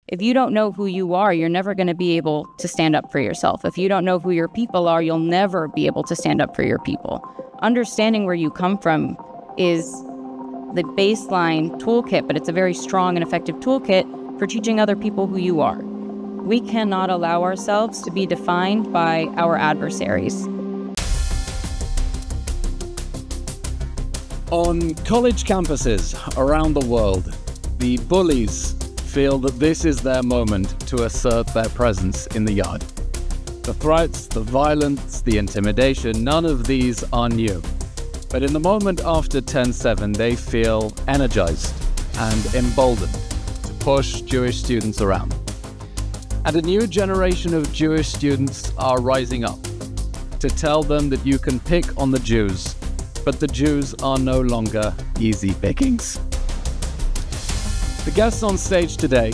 If you don't know who you are, you're never going to be able to stand up for yourself. If you don't know who your people are, you'll never be able to stand up for your people. Understanding where you come from is the baseline toolkit, but it's a very strong and effective toolkit for teaching other people who you are. We cannot allow ourselves to be defined by our adversaries. On college campuses around the world, the bullies feel that this is their moment to assert their presence in the yard. The threats, the violence, the intimidation, none of these are new. But in the moment after 10/7, they feel energized and emboldened to push Jewish students around. And a new generation of Jewish students are rising up to tell them that you can pick on the Jews, but the Jews are no longer easy pickings. The guests on stage today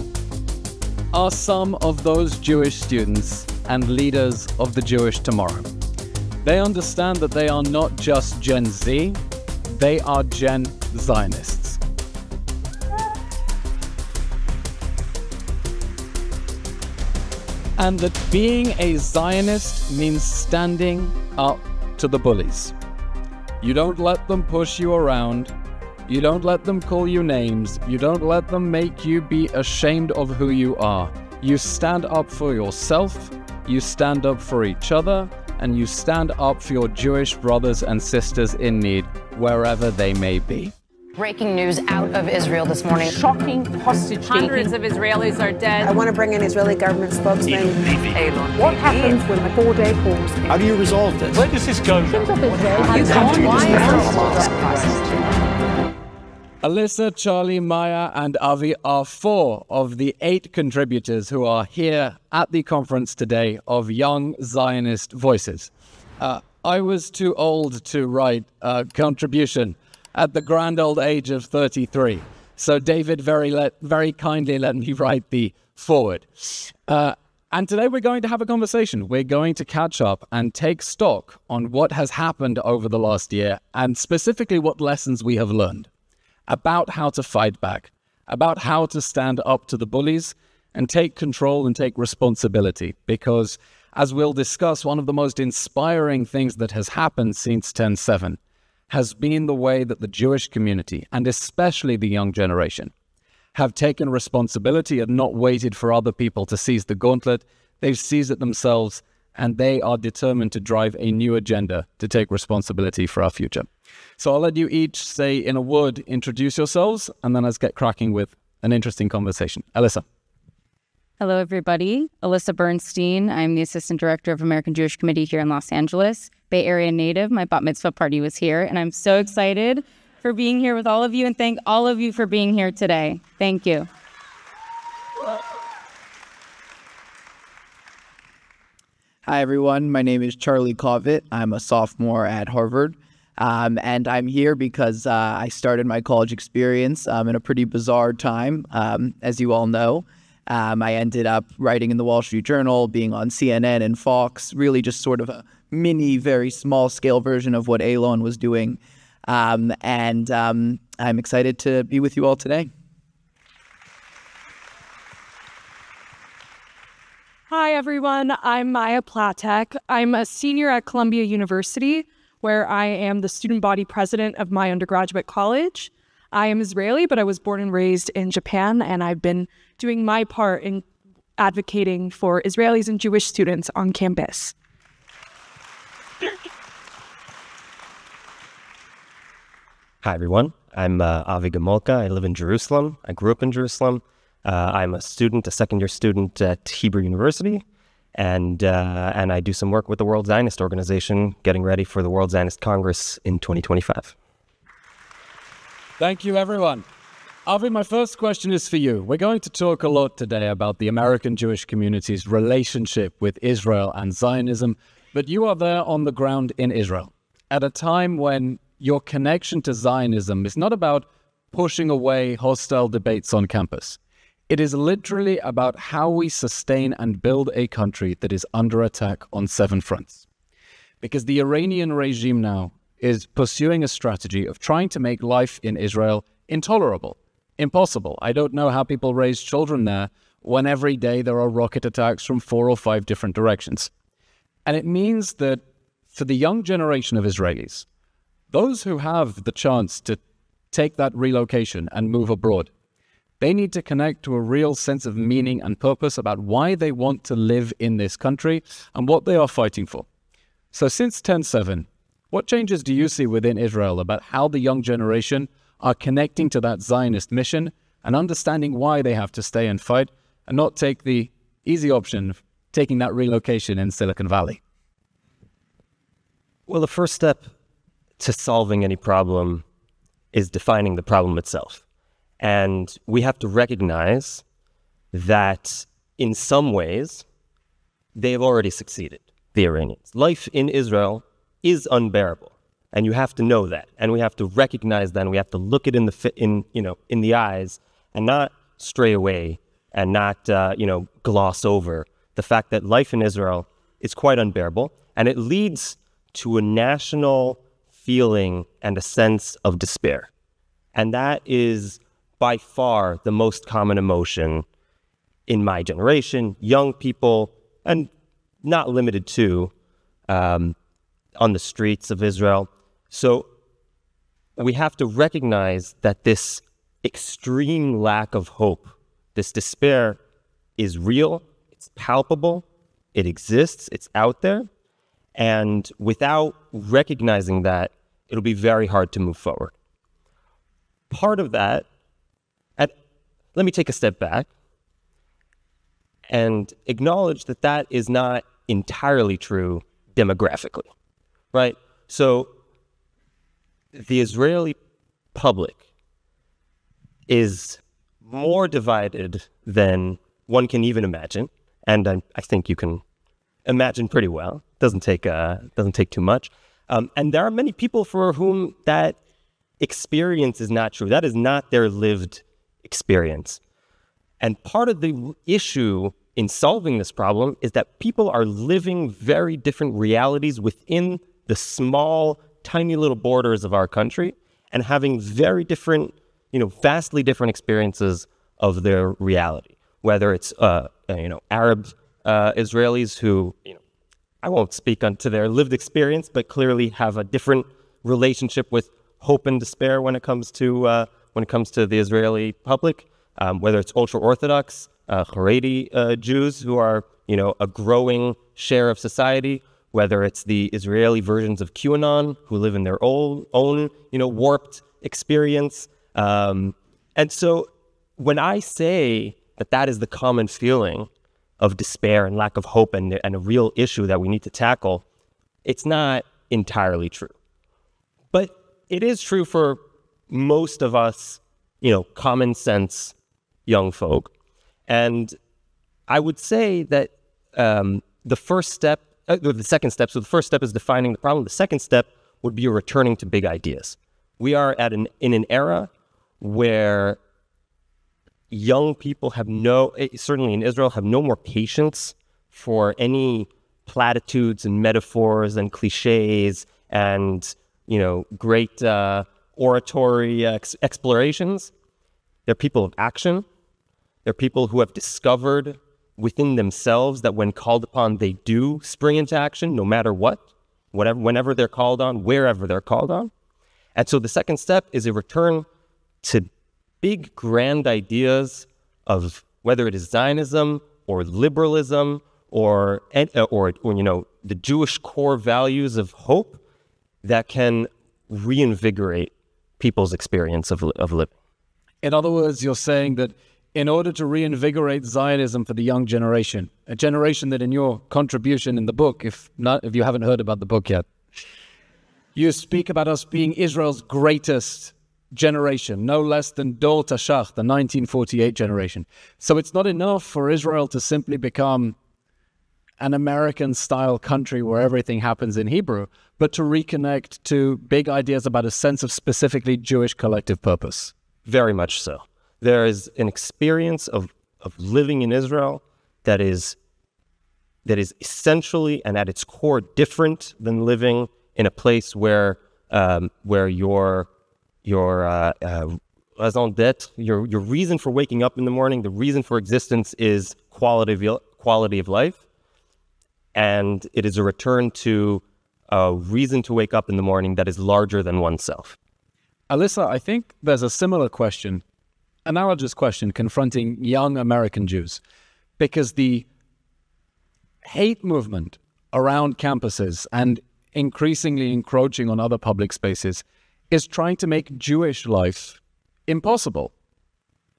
are some of those Jewish students and leaders of the Jewish tomorrow. They understand that they are not just Gen Z, they are Gen Zionists. And that being a Zionist means standing up to the bullies. You don't let them push you around. You don't let them call you names. You don't let them make you be ashamed of who you are. You stand up for yourself, you stand up for each other, and you stand up for your Jewish brothers and sisters in need, wherever they may be. Breaking news out of Israel this morning. Shocking hostage taking. Hundreds of Israelis are dead. I want to bring in Israeli government spokesman. Eylon Levy. What happens when the 4-day pause? How do you resolve this? Where does this go? Alyssa, Charlie, Maya, and Avi are 4 of the 8 contributors who are here at the conference today of Young Zionist Voices. I was too old to write a contribution at the grand old age of 33. So David very kindly let me write the forward. And today we're going to have a conversation. We're going to catch up and take stock on what has happened over the last year, and specifically what lessons we have learned about how to fight back, about how to stand up to the bullies and take control and take responsibility. Because, as we'll discuss, one of the most inspiring things that has happened since 10/7 has been the way that the Jewish community, and especially the young generation, have taken responsibility and not waited for other people to seize the gauntlet. They've seized it themselves, and they are determined to drive a new agenda to take responsibility for our future. So I'll let you each say in a word, introduce yourselves, and then let's get cracking with an interesting conversation. Alyssa. Hello, everybody. Alyssa Bernstein. I'm the Assistant Director of American Jewish Committee here in Los Angeles. Bay Area native. My bat mitzvah party was here, and I'm so excited for being here with all of you, and thank all of you for being here today. Thank you. Hi, everyone. My name is Charlie Covitt. I'm a sophomore at Harvard, and I'm here because I started my college experience in a pretty bizarre time, as you all know. I ended up writing in the Wall Street Journal, being on CNN and Fox, really just sort of a mini, very small-scale version of what Eylon was doing. And I'm excited to be with you all today. Hi, everyone. I'm Maya Platek. I'm a senior at Columbia University, where I am the student body president of my undergraduate college. I am Israeli, but I was born and raised in Japan, and I've been doing my part in advocating for Israelis and Jewish students on campus. Hi, everyone. I'm Avi Gamolka. I live in Jerusalem. I grew up in Jerusalem. I'm a student, a second-year student at Hebrew University, and I do some work with the World Zionist Organization, getting ready for the World Zionist Congress in 2025. Thank you, everyone. Avi, my first question is for you. We're going to talk a lot today about the American Jewish community's relationship with Israel and Zionism, but you are there on the ground in Israel at a time when your connection to Zionism is not about pushing away hostile debates on campus. It is literally about how we sustain and build a country that is under attack on 7 fronts. Because the Iranian regime now is pursuing a strategy of trying to make life in Israel intolerable, impossible. I don't know how people raise children there when every day there are rocket attacks from 4 or 5 different directions. And it means that for the young generation of Israelis, those who have the chance to take that relocation and move abroad, they need to connect to a real sense of meaning and purpose about why they want to live in this country and what they are fighting for. So since 10/7, what changes do you see within Israel about how the young generation are connecting to that Zionist mission and understanding why they have to stay and fight and not take the easy option of taking that relocation in Silicon Valley? Well, the first step to solving any problem is defining the problem itself. And we have to recognize that in some ways, they have already succeeded, the Iranians. Life in Israel is unbearable. And you have to know that. And we have to recognize that. And we have to look it in the eyes and not stray away and not, gloss over the fact that life in Israel is quite unbearable. And it leads to a national feeling and a sense of despair. And that is by far the most common emotion in my generation, young people, and not limited to on the streets of Israel. So we have to recognize that this extreme lack of hope, this despair, is real, it's palpable, it exists, it's out there. And without recognizing that, it'll be very hard to move forward. Part of that, let me take a step back and acknowledge that that is not entirely true demographically, right? So the Israeli public is more divided than one can even imagine, and I think you can imagine pretty well. Doesn't take too much. And there are many people for whom that experience is not true. That is not their lived experience. And part of the issue in solving this problem is that people are living very different realities within the small, tiny little borders of our country and having very different, vastly different experiences of their reality. Whether it's, Arab Israelis who, I won't speak onto their lived experience, but clearly have a different relationship with hope and despair when it comes to the Israeli public. Whether it's ultra-Orthodox, Haredi Jews who are, a growing share of society, whether it's the Israeli versions of QAnon who live in their own warped experience. And so when I say that is the common feeling of despair and lack of hope and a real issue that we need to tackle, it's not entirely true. But it is true for most of us, common sense young folk. And I would say that the second step, so the first step is defining the problem. The second step would be returning to big ideas. We are in an era where young people certainly in Israel, have no more patience for any platitudes and metaphors and cliches and, great oratory explorations. They're people of action. They're people who have discovered within themselves that when called upon, they do spring into action, no matter whenever they're called on, wherever they're called on. And so the second step is a return to big, grand ideas of whether it is Zionism or liberalism or the Jewish core values of hope that can reinvigorate people's experience of living. In other words, you're saying that in order to reinvigorate Zionism for the young generation, a generation that in your contribution in the book, if you haven't heard about the book yet, you speak about us being Israel's greatest generation, no less than Dor Tashach, the 1948 generation. So it's not enough for Israel to simply become an American-style country where everything happens in Hebrew, but to reconnect to big ideas about a sense of specifically Jewish collective purpose. Very much so. There is an experience of living in Israel that is essentially and at its core different than living in a place where your raison d'être, your reason for waking up in the morning, the reason for existence is quality of life. And it is a return to a reason to wake up in the morning that is larger than oneself. Alyssa, I think there's a similar question, analogous question, confronting young American Jews, because the hate movement around campuses and increasingly encroaching on other public spaces is trying to make Jewish life impossible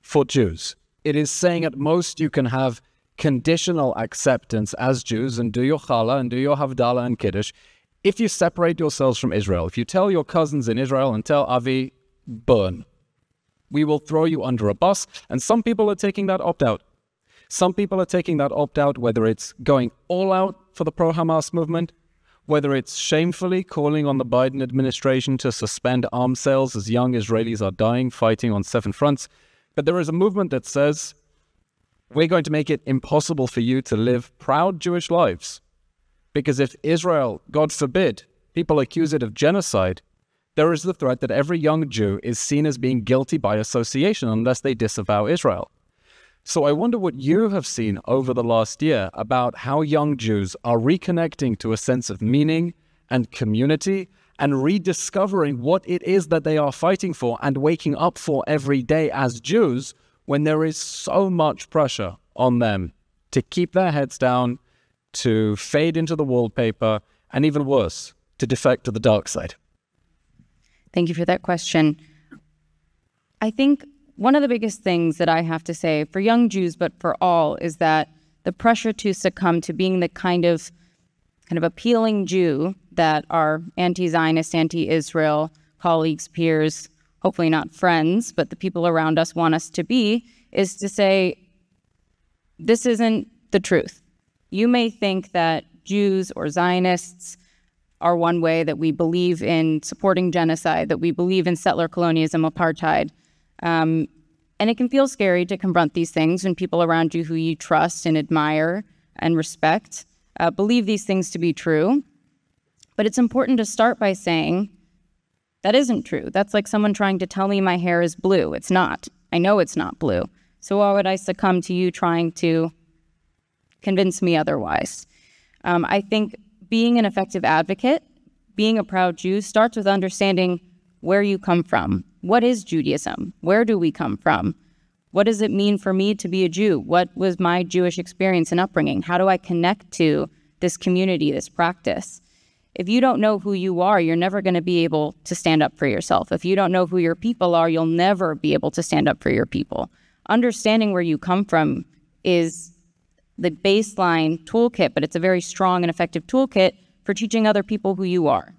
for Jews. It is saying at most you can have conditional acceptance as Jews and do your challah and do your havdalah and kiddush if you separate yourselves from Israel. If you tell your cousins in Israel and tell Avi, burn, we will throw you under a bus. And some people are taking that opt-out. Some people are taking that opt-out, whether it's going all out for the pro-Hamas movement, whether it's shamefully calling on the Biden administration to suspend arms sales as young Israelis are dying fighting on 7 fronts. But there is a movement that says, we're going to make it impossible for you to live proud Jewish lives. Because if Israel, God forbid, people accuse it of genocide, there is the threat that every young Jew is seen as being guilty by association unless they disavow Israel. So I wonder what you have seen over the last year about how young Jews are reconnecting to a sense of meaning and community and rediscovering what it is that they are fighting for and waking up for every day as Jews when there is so much pressure on them to keep their heads down, to fade into the wallpaper, and even worse, to defect to the dark side. Thank you for that question. I think one of the biggest things that I have to say for young Jews, but for all, is that the pressure to succumb to being the kind of appealing Jew that our anti-Zionist, anti-Israel colleagues, peers, hopefully not friends, but the people around us want us to be, is to say, this isn't the truth. You may think that Jews or Zionists are one way, that we believe in supporting genocide, that we believe in settler colonialism, apartheid. And it can feel scary to confront these things when people around you who you trust and admire and respect believe these things to be true. But it's important to start by saying, that isn't true. That's like someone trying to tell me my hair is blue. It's not. I know it's not blue. So why would I succumb to you trying to convince me otherwise? I think being an effective advocate, being a proud Jew, starts with understanding where you come from. What is Judaism? Where do we come from? What does it mean for me to be a Jew? What was my Jewish experience and upbringing? How do I connect to this community, this practice? If you don't know who you are, you're never going to be able to stand up for yourself. If you don't know who your people are, you'll never be able to stand up for your people. Understanding where you come from is the baseline toolkit, but it's a very strong and effective toolkit for teaching other people who you are.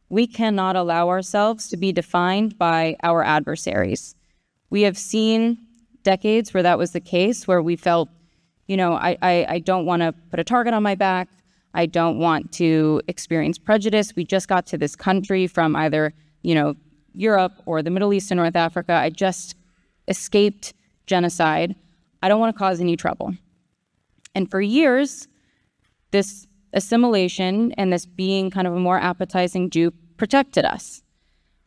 We cannot allow ourselves to be defined by our adversaries. We have seen decades where that was the case, where we felt, I don't want to put a target on my back. I don't want to experience prejudice. We just got to this country from either, Europe or the Middle East and North Africa. I just escaped genocide. I don't want to cause any trouble. And for years, this assimilation and this being kind of a more appetizing Jew protected us.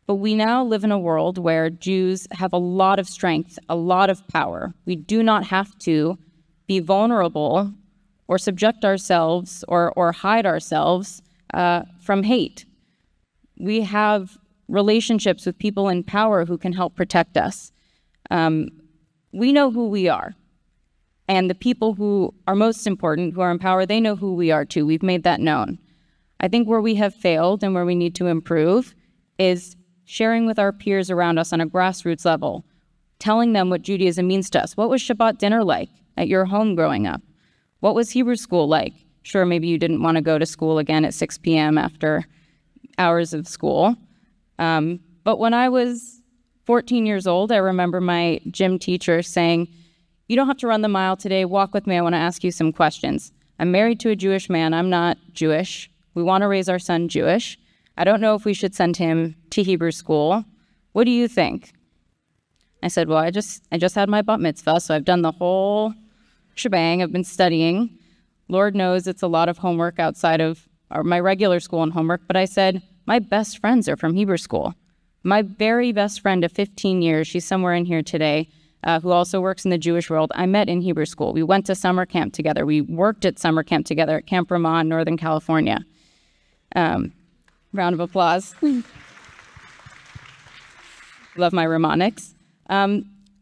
But we now live in a world where Jews have a lot of strength, a lot of power. We do not have to be vulnerable or subject ourselves or hide ourselves from hate. We have relationships with people in power who can help protect us. We know who we are. And the people who are most important, who are in power, they know who we are too. We've made that known. I think where we have failed and where we need to improve is sharing with our peers around us on a grassroots level, telling them what Judaism means to us. What was Shabbat dinner like at your home growing up? What was Hebrew school like? Sure, maybe you didn't want to go to school again at 6 p.m. after hours of school. But when I was 14 years old, I remember my gym teacher saying, you don't have to run the mile today. Walk with me. I want to ask you some questions. I'm married to a Jewish man. I'm not Jewish. We want to raise our son Jewish. I don't know if we should send him to Hebrew school. What do you think? I said, well, I just had my bat mitzvah, so I've done the whole shebang. I've been studying. Lord knows it's a lot of homework outside of my regular school and homework. But I said, my best friends are from Hebrew school. My very best friend of 15 years, she's somewhere in here today, who also works in the Jewish world, I met in Hebrew school. We went to summer camp together. We worked at summer camp together at Camp Ramah in Northern California. Round of applause. Love my Ramonics.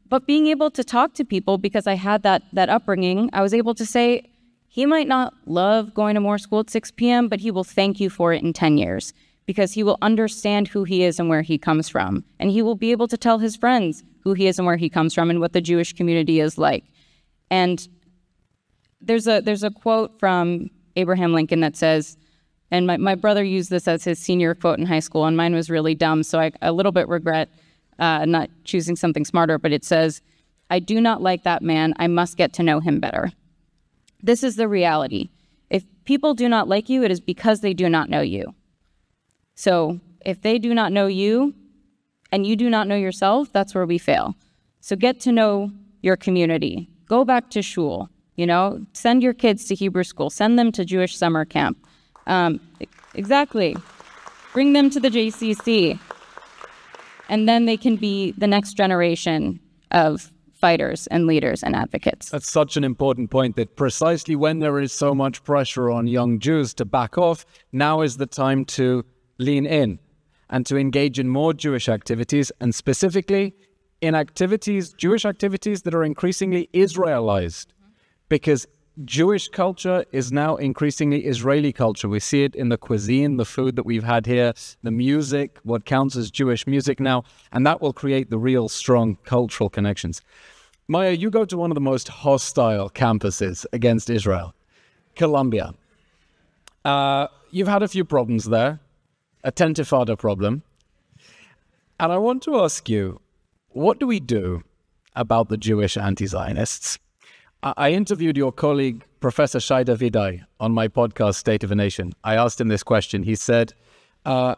But being able to talk to people, because I had that upbringing, I was able to say, he might not love going to more school at 6 p.m., but he will thank you for it in 10 years, because he will understand who he is and where he comes from. And he will be able to tell his friends who he is and where he comes from and what the Jewish community is like. And there's a quote from Abraham Lincoln that says, and my brother used this as his senior quote in high school, and mine was really dumb, so I a little bit regret not choosing something smarter, but it says, "I do not like that man. I must get to know him better." This is the reality. If people do not like you, it is because they do not know you. So if they do not know you and you do not know yourself, that's where we fail. So get to know your community. Go back to shul, send your kids to Hebrew school, send them to Jewish summer camp. Exactly. Bring them to the JCC. And then they can be the next generation of fighters and leaders and advocates. That's such an important point, that precisely when there is so much pressure on young Jews to back off, now is the time to lean in and to engage in more Jewish activities, and specifically in Jewish activities that are increasingly Israelized, because Jewish culture is now increasingly Israeli culture. We see it in the cuisine, the food that we've had here, the music, what counts as Jewish music now, and that will create the real strong cultural connections. Maya, you go to one of the most hostile campuses against Israel, Columbia. You've had a few problems there, a tentifada problem. And I want to ask you, what do we do about the Jewish anti-Zionists? I interviewed your colleague, Professor Shai Davidai, on my podcast, State of a Nation. I asked him this question. He said, I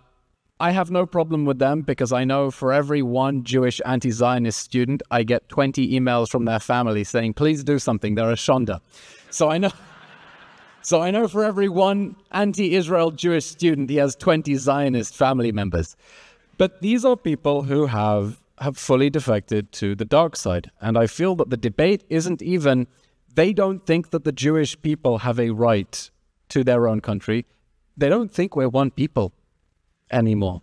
have no problem with them because I know for every one Jewish anti-Zionist student, I get 20 emails from their family saying, please do something, they're a shonda. So I know for every one anti-Israel Jewish student, he has 20 Zionist family members. But these are people who have fully defected to the dark side. And I feel that the debate isn't even, they don't think that the Jewish people have a right to their own country. They don't think we're one people anymore.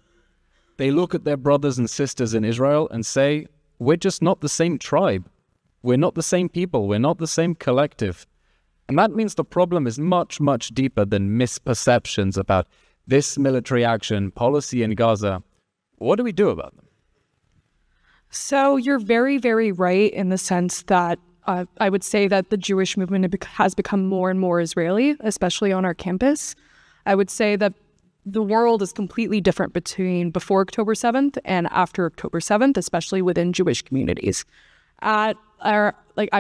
They look at their brothers and sisters in Israel and say, we're just not the same tribe. We're not the same people. We're not the same collective. And that means the problem is much, much deeper than misperceptions about this military action, policy in Gaza. What do we do about them? So you're very, very right in the sense that I would say that the Jewish movement has become more and more Israeli, especially on our campus. I would say that the world is completely different between before October 7th and after October 7th, especially within Jewish communities. I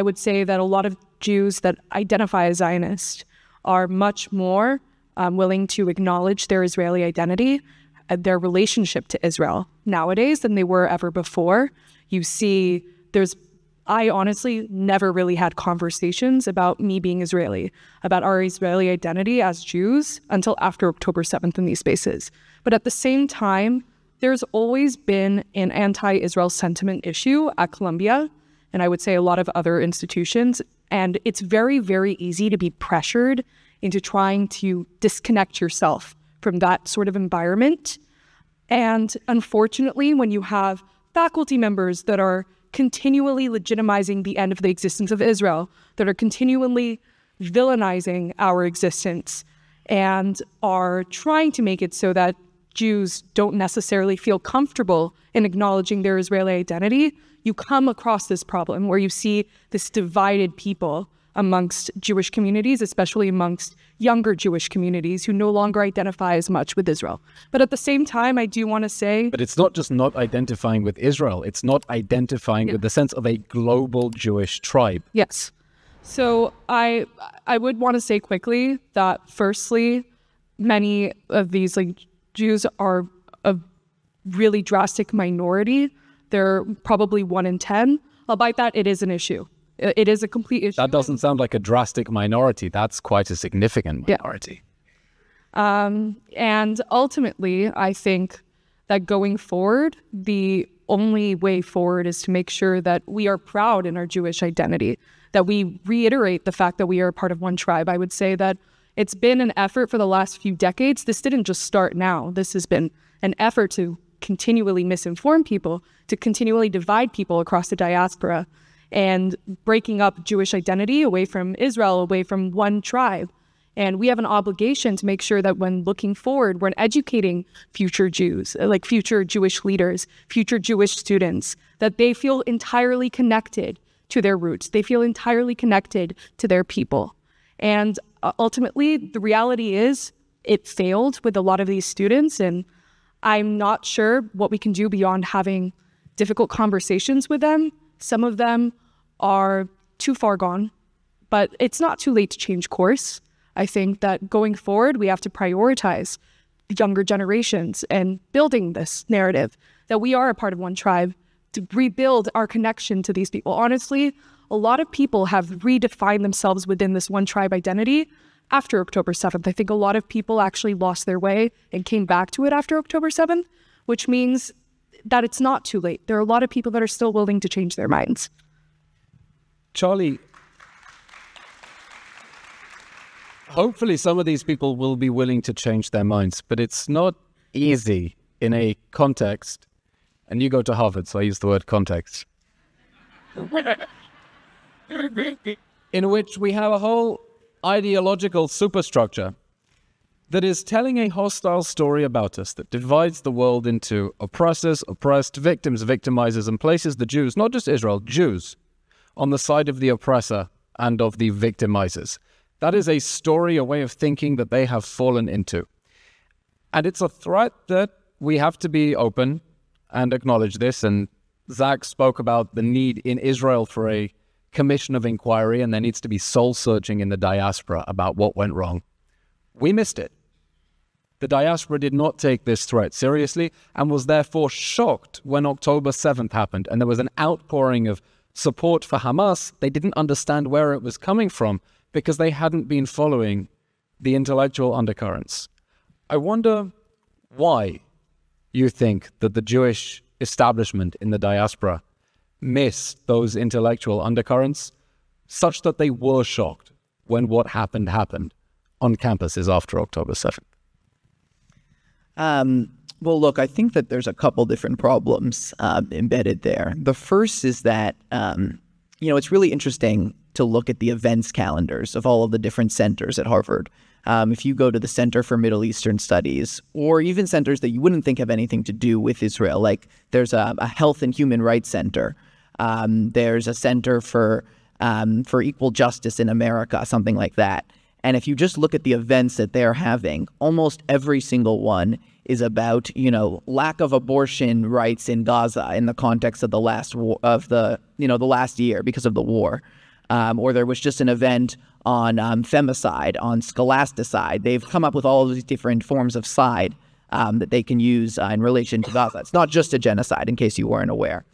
would say that a lot of Jews that identify as Zionist are much more willing to acknowledge their Israeli identity, their relationship to Israel nowadays than they were ever before. You see, I honestly never really had conversations about me being Israeli, about our Israeli identity as Jews until after October 7th in these spaces. But at the same time, there's always been an anti-Israel sentiment issue at Columbia, and I would say a lot of other institutions. And it's very, very easy to be pressured into trying to disconnect yourself from that sort of environment. And unfortunately, when you have faculty members that are continually legitimizing the end of the existence of Israel, that are continually villainizing our existence and are trying to make it so that Jews don't necessarily feel comfortable in acknowledging their Israeli identity, you come across this problem where you see this divided people amongst Jewish communities, especially amongst younger Jewish communities who no longer identify as much with Israel. But at the same time, I do want to say... But it's not just not identifying with Israel. It's not identifying with the sense of a global Jewish tribe. Yes. So I would want to say quickly that firstly, many of these Jews are a really drastic minority. They're probably 1 in 10. Albeit that it is an issue. It is a complete issue. That doesn't sound like a drastic minority. That's quite a significant minority. Yeah. And ultimately, I think that going forward, the only way forward is to make sure that we are proud in our Jewish identity, that we reiterate the fact that we are a part of one tribe. I would say that it's been an effort for the last few decades. This didn't just start now. This has been an effort to continually misinform people, to continually divide people across the diaspora, and breaking up Jewish identity away from Israel, away from one tribe. And we have an obligation to make sure that when looking forward, we're educating future Jews, like future Jewish leaders, future Jewish students, that they feel entirely connected to their roots. They feel entirely connected to their people. And ultimately, the reality is it failed with a lot of these students. And I'm not sure what we can do beyond having difficult conversations with them. Some of them are too far gone, but it's not too late to change course. I think that going forward, we have to prioritize the younger generations and building this narrative that we are a part of one tribe, to rebuild our connection to these people. Honestly, a lot of people have redefined themselves within this one tribe identity after October 7th. I think a lot of people actually lost their way and came back to it after October 7th, which means that it's not too late. There are a lot of people that are still willing to change their minds. Charlie, hopefully some of these people will be willing to change their minds, but it's not easy in a context, and you go to Harvard, so I use the word context, in which we have a whole ideological superstructure that is telling a hostile story about us, that divides the world into oppressors, oppressed, victims, victimizers, and places the Jews, not just Israel, Jews, on the side of the oppressor and of the victimizers. That is a story, a way of thinking that they have fallen into. And it's a threat that we have to be open and acknowledge this. And Zach spoke about the need in Israel for a commission of inquiry, and there needs to be soul-searching in the diaspora about what went wrong. We missed it. The diaspora did not take this threat seriously and was therefore shocked when October 7th happened and there was an outpouring of support for Hamas. They didn't understand where it was coming from because they hadn't been following the intellectual undercurrents. I wonder why you think that the Jewish establishment in the diaspora missed those intellectual undercurrents such that they were shocked when what happened on campuses after October 7th. Well, look, I think that there's a couple different problems embedded there. The first is that, it's really interesting to look at the events calendars of all of the different centers at Harvard. If you go to the Center for Middle Eastern Studies, or even centers that you wouldn't think have anything to do with Israel, like there's a Health and Human Rights Center, there's a Center for Equal Justice in America, something like that. And if you just look at the events that they're having, almost every single one is about, lack of abortion rights in Gaza in the context of the last year because of the war. Or there was just an event on femicide, on scholasticide. They've come up with all of these different forms of side that they can use in relation to Gaza. It's not just a genocide, in case you weren't aware.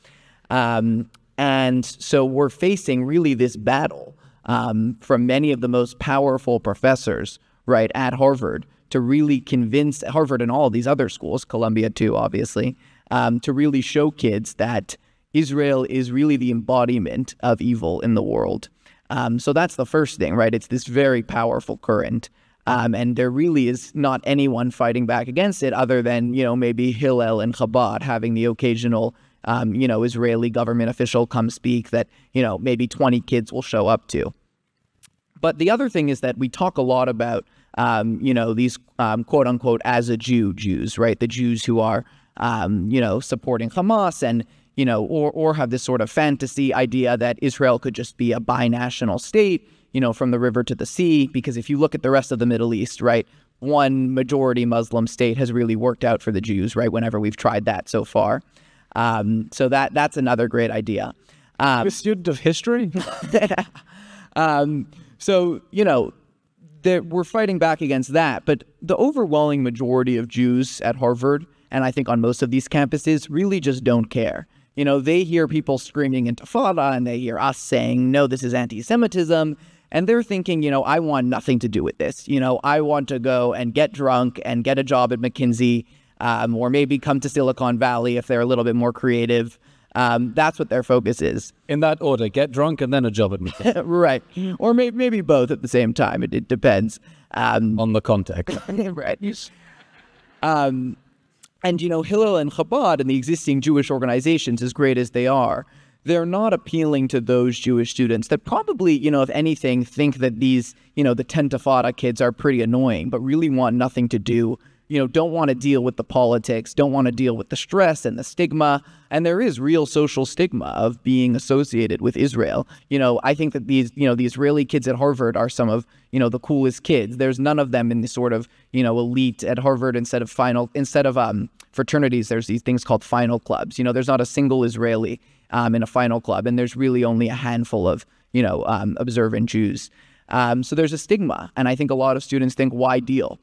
And so we're facing really this battle from many of the most powerful professors, right, at Harvard, to really convince Harvard and all of these other schools, Columbia too, obviously, to really show kids that Israel is really the embodiment of evil in the world. So that's the first thing, right? It's this very powerful current. And there really is not anyone fighting back against it other than, maybe Hillel and Chabad having the occasional, Israeli government official come speak that, maybe 20 kids will show up to. But the other thing is that we talk a lot about, these quote unquote as a Jews, right? The Jews who are, supporting Hamas and, or have this sort of fantasy idea that Israel could just be a binational state, from the river to the sea. Because if you look at the rest of the Middle East, right, one majority Muslim state has really worked out for the Jews, right, whenever we've tried that so far. So that's another great idea. You're a student of history? So, we're fighting back against that. But the overwhelming majority of Jews at Harvard, and I think on most of these campuses, really just don't care. They hear people screaming Intifada, and they hear us saying, no, this is anti-Semitism. And they're thinking, I want nothing to do with this. I want to go and get drunk and get a job at McKinsey or maybe come to Silicon Valley if they're a little bit more creative. That's what their focus is. In that order, get drunk and then a job at me. Right. Or maybe both at the same time. It depends. On the context. Right. And, Hillel and Chabad and the existing Jewish organizations, as great as they are, they're not appealing to those Jewish students that probably, if anything, think that these, the Tentifada kids are pretty annoying, but really want nothing to do, don't want to deal with the politics, don't want to deal with the stress and the stigma. And there is real social stigma of being associated with Israel. I think that these, the Israeli kids at Harvard are some of, the coolest kids. There's none of them in the sort of, elite at Harvard instead of fraternities. There's these things called final clubs. There's not a single Israeli in a final club, and there's really only a handful of, observant Jews. So there's a stigma, and I think a lot of students think, why deal?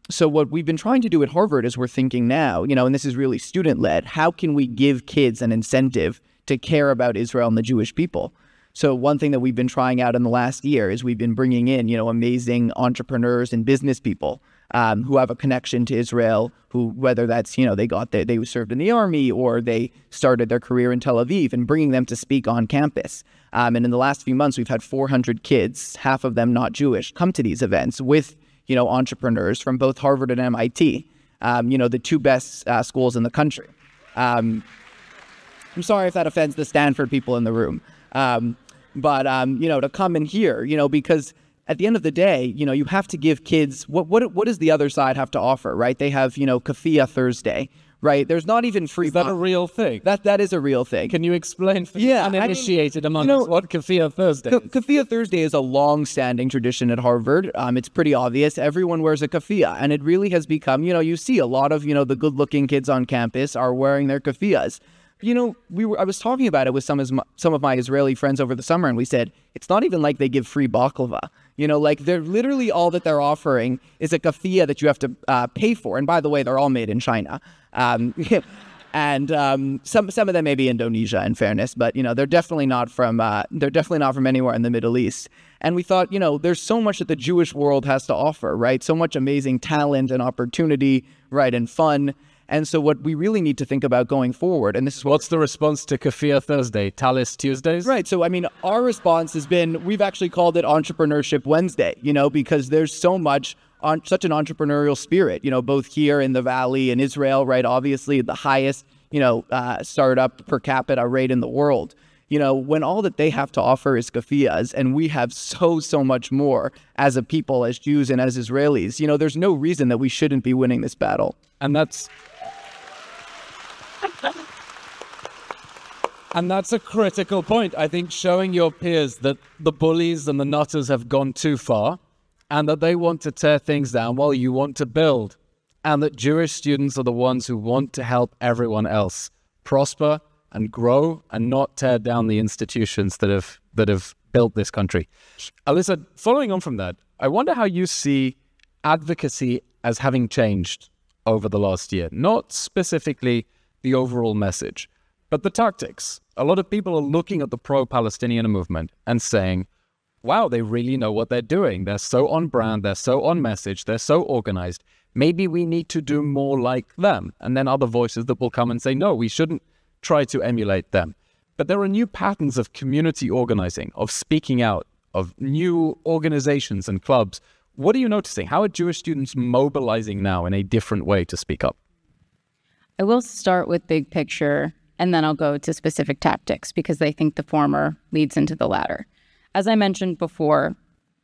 So what we've been trying to do at Harvard is we're thinking now, and this is really student-led, how can we give kids an incentive to care about Israel and the Jewish people? So one thing that we've been trying out in the last year is we've been bringing in, amazing entrepreneurs and business people who have a connection to Israel, who, whether that's, they served in the army or they started their career in Tel Aviv, and bringing them to speak on campus. And in the last few months, we've had 400 kids, half of them not Jewish, come to these events with entrepreneurs from both Harvard and MIT, the two best schools in the country. I'm sorry if that offends the Stanford people in the room. But to come in here, because at the end of the day, you have to give kids, what does the other side have to offer, right? They have, Kafia Thursday, right? There's not even free. Is that a real thing? That is a real thing. Can you explain for the uninitiated among us what Kafia Thursday is? Kafia Thursday is a long-standing tradition at Harvard. It's pretty obvious. Everyone wears a kafia, and it really has become, you see a lot of, the good-looking kids on campus are wearing their kafias. I was talking about it with some of my Israeli friends over the summer, and we said, it's not even like they give free baklava. They're literally all that they're offering is a kafia that you have to pay for. And by the way, they're all made in China. And some of them may be Indonesia, in fairness, but they're definitely not from anywhere in the Middle East. And we thought, there's so much that the Jewish world has to offer, right? So much amazing talent and opportunity, right, and fun. And so what we really need to think about going forward, and this is what's the response to Kafia Thursday, Talis Tuesdays? Right. So, our response has been, we've actually called it Entrepreneurship Wednesday, because there's so much such an entrepreneurial spirit, both here in the Valley and Israel, right? Obviously the highest, startup per capita rate in the world. When all that they have to offer is kafias, and we have so much more as a people, as Jews and as Israelis, there's no reason that we shouldn't be winning this battle. And that's a critical point. I think showing your peers that the bullies and the nutters have gone too far, and that they want to tear things down while you want to build, and that Jewish students are the ones who want to help everyone else prosper and grow and not tear down the institutions that have built this country. Alyssa, following on from that, I wonder how you see advocacy as having changed over the last year. Not specifically the overall message, but the tactics. A lot of people are looking at the pro-Palestinian movement and saying, wow, they really know what they're doing. They're so on brand, they're so on message, they're so organized. Maybe we need to do more like them. And then other voices that will come and say, no, we shouldn't try to emulate them. But there are new patterns of community organizing, of speaking out, of new organizations and clubs. What are you noticing? How are Jewish students mobilizing now in a different way to speak up? I will start with big picture, and then I'll go to specific tactics, because I think the former leads into the latter. As I mentioned before,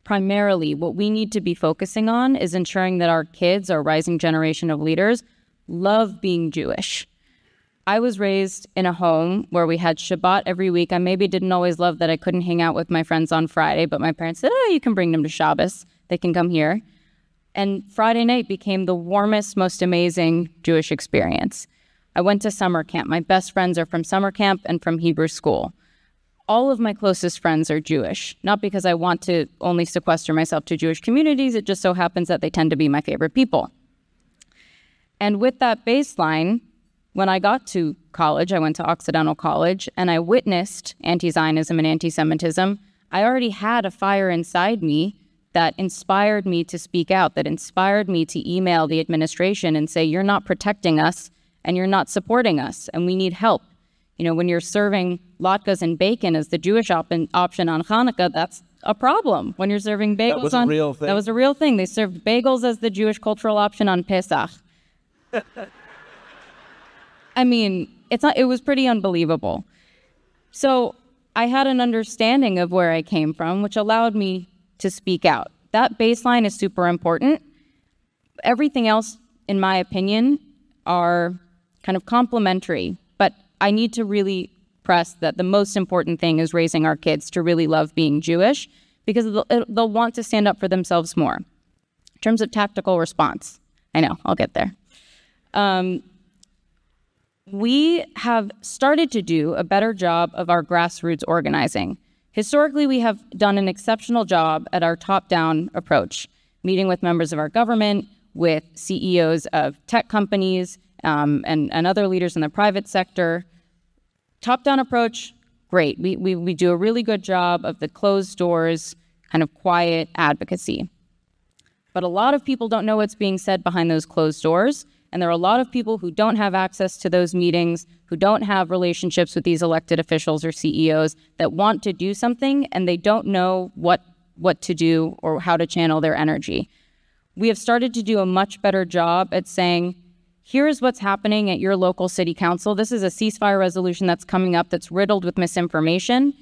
primarily what we need to be focusing on is ensuring that our kids, our rising generation of leaders, love being Jewish. I was raised in a home where we had Shabbat every week. I maybe didn't always love that I couldn't hang out with my friends on Friday, but my parents said, you can bring them to Shabbos. They can come here. And Friday night became the warmest, most amazing Jewish experience. I went to summer camp. My best friends are from summer camp and from Hebrew school. All of my closest friends are Jewish, not because I want to only sequester myself to Jewish communities. It just so happens that they tend to be my favorite people. And with that baseline, when I got to college, I went to Occidental College, and I witnessed anti-Zionism and anti-Semitism. I already had a fire inside me that inspired me to speak out, that inspired me to email the administration and say, you're not protecting us and you're not supporting us and we need help. You know, when you're serving latkes and bacon as the Jewish option on Hanukkah, that's a problem. When you're serving bagels that was a real thing. That was a real thing. They served bagels as the Jewish cultural option on Pesach. I mean, it was pretty unbelievable. So I had an understanding of where I came from, which allowed me to speak out. That baseline is super important. Everything else, in my opinion, are kind of complementary, but I need to really press that the most important thing is raising our kids to really love being Jewish, because they'll want to stand up for themselves more. In terms of tactical response, I know, I'll get there. We have started to do a better job of our grassroots organizing. Historically, we have done an exceptional job at our top-down approach, meeting with members of our government, with CEOs of tech companies, and other leaders in the private sector. Top-down approach, great. We do a really good job of the closed doors, kind of quiet advocacy. But a lot of people don't know what's being said behind those closed doors, and there are a lot of people who don't have access to those meetings, who don't have relationships with these elected officials or CEOs that want to do something, and they don't know what to do or how to channel their energy. We have started to do a much better job at saying, here's what's happening at your local city council. This is a ceasefire resolution that's coming up that's riddled with misinformation.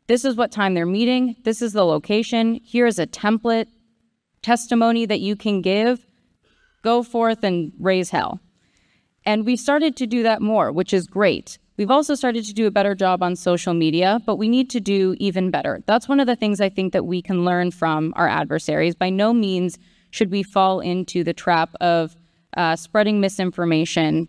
This is what time they're meeting. This is the location. Here is a template testimony that you can give. Go forth and raise hell. And we started to do that more, which is great. We've also started to do a better job on social media, but we need to do even better. That's one of the things I think that we can learn from our adversaries. By no means should we fall into the trap of spreading misinformation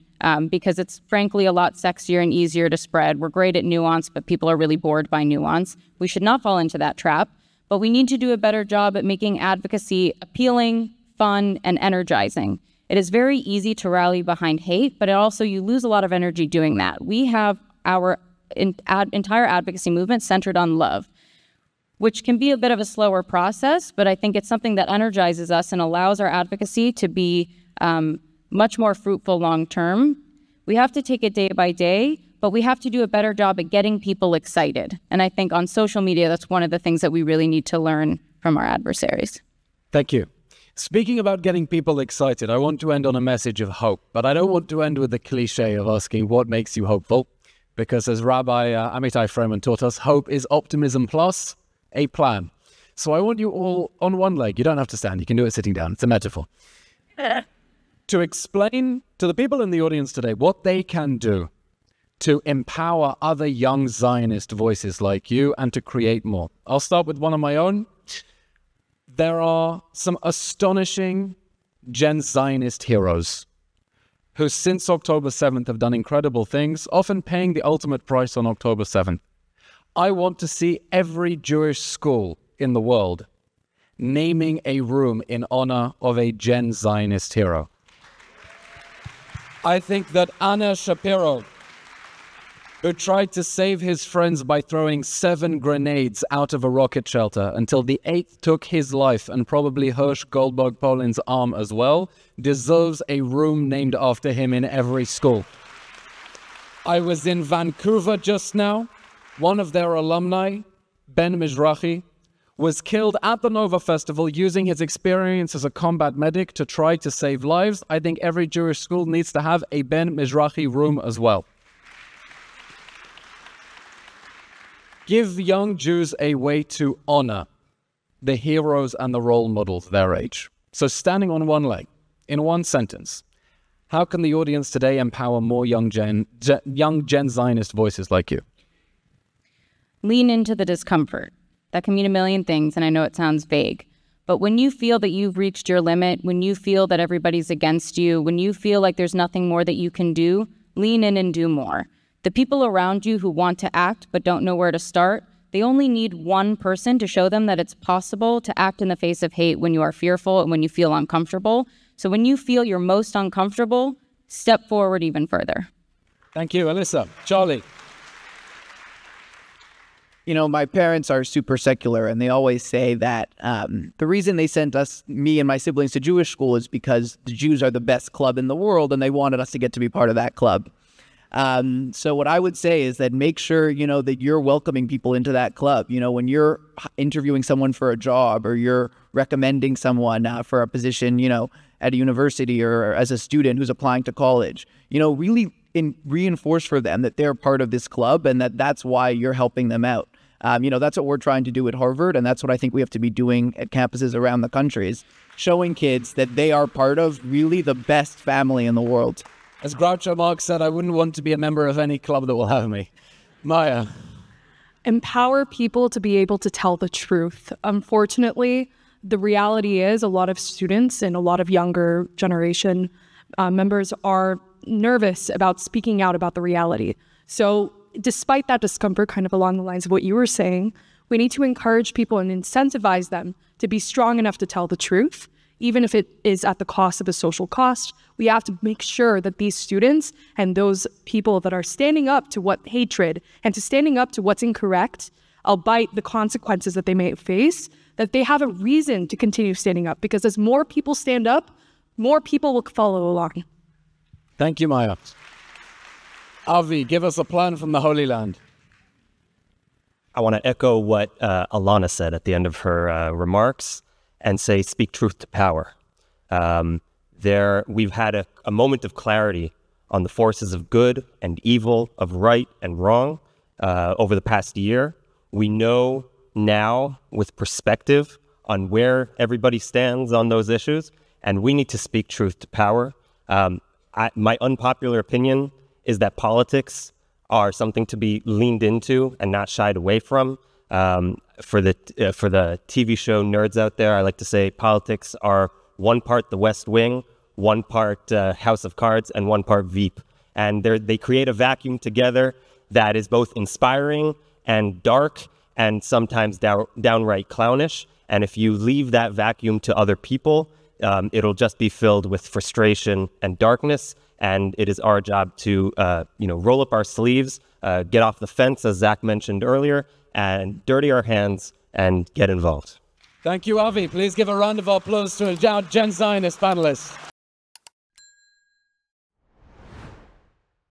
because it's frankly a lot sexier and easier to spread. We're great at nuance, but people are really bored by nuance. We should not fall into that trap, but we need to do a better job at making advocacy appealing, fun, and energizing. It is very easy to rally behind hate, but you lose a lot of energy doing that. We have our entire advocacy movement centered on love, which can be a bit of a slower process, but I think it's something that energizes us and allows our advocacy to be much more fruitful long term. We have to take it day by day, but we have to do a better job at getting people excited. And I think on social media, that's one of the things that we really need to learn from our adversaries. Thank you. Speaking about getting people excited, I want to end on a message of hope, but I don't want to end with the cliche of asking what makes you hopeful, because as Rabbi Amitai Freeman taught us, hope is optimism plus a plan. So I want you all on one leg. You don't have to stand. You can do it sitting down. It's a metaphor. To explain to the people in the audience today what they can do to empower other young Zionist voices like you and to create more. I'll start with one of my own. There are some astonishing Gen Zionist heroes who since October 7th have done incredible things, often paying the ultimate price on October 7th. I want to see every Jewish school in the world naming a room in honor of a Gen Zionist hero. I think that Anna Shapiro, who tried to save his friends by throwing 7 grenades out of a rocket shelter until the 8th took his life and probably Hirsch Goldberg Polin's arm as well, deserves a room named after him in every school. I was in Vancouver just now. One of their alumni, Ben Mizrahi, was killed at the Nova Festival using his experience as a combat medic to try to save lives. I think every Jewish school needs to have a Ben Mizrahi room as well. Give young Jews a way to honor the heroes and the role models their age. So standing on one leg, in one sentence, how can the audience today empower more young Gen Zionist voices like you? Lean into the discomfort. That can mean a million things, and I know it sounds vague. But when you feel that you've reached your limit, when you feel that everybody's against you, when you feel like there's nothing more that you can do, lean in and do more. The people around you who want to act but don't know where to start, they only need one person to show them that it's possible to act in the face of hate when you are fearful and when you feel uncomfortable. So when you feel you're most uncomfortable, step forward even further. Thank you, Alyssa. Charlie. You know, my parents are super secular, and they always say that the reason they sent me and my siblings to Jewish school is because the Jews are the best club in the world, and they wanted us to get to be part of that club. So what I would say is that make sure, you know, that you're welcoming people into that club. You know, when you're interviewing someone for a job, or you're recommending someone for a position, you know, at a university or as a student who's applying to college, you know, really reinforce for them that they're part of this club and that that's why you're helping them out. You know, that's what we're trying to do at Harvard, and that's what I think we have to be doing at campuses around the country, is showing kids that they are part of really the best family in the world. As Groucho Marx said, I wouldn't want to be a member of any club that will have me. Maya. Empower people to be able to tell the truth. Unfortunately, the reality is a lot of students and a lot of younger generation members are nervous about speaking out about the reality. So despite that discomfort, kind of along the lines of what you were saying, we need to encourage people and incentivize them to be strong enough to tell the truth, even if it is at the cost of a social cost. We have to make sure that these students and those people that are standing up to what hatred and to standing up to what's incorrect, albeit the consequences that they may face, that they have a reason to continue standing up, because as more people stand up, more people will follow along. Thank you, Maya. Avi, give us a plan from the Holy Land. I want to echo what Alana said at the end of her remarks and say, speak truth to power. We've had a moment of clarity on the forces of good and evil, of right and wrong over the past year. We know now with perspective on where everybody stands on those issues, and we need to speak truth to power. My unpopular opinion is that politics are something to be leaned into and not shied away from. For the TV show nerds out there, I like to say politics are one part The West Wing, one part House of Cards, and one part Veep. And they create a vacuum together that is both inspiring and dark and sometimes downright clownish. And if you leave that vacuum to other people, it'll just be filled with frustration and darkness. And it is our job to, roll up our sleeves, get off the fence, as Zach mentioned earlier, and dirty our hands and get involved. Thank you, Avi. Please give a round of applause to our Gen Zionist panelists.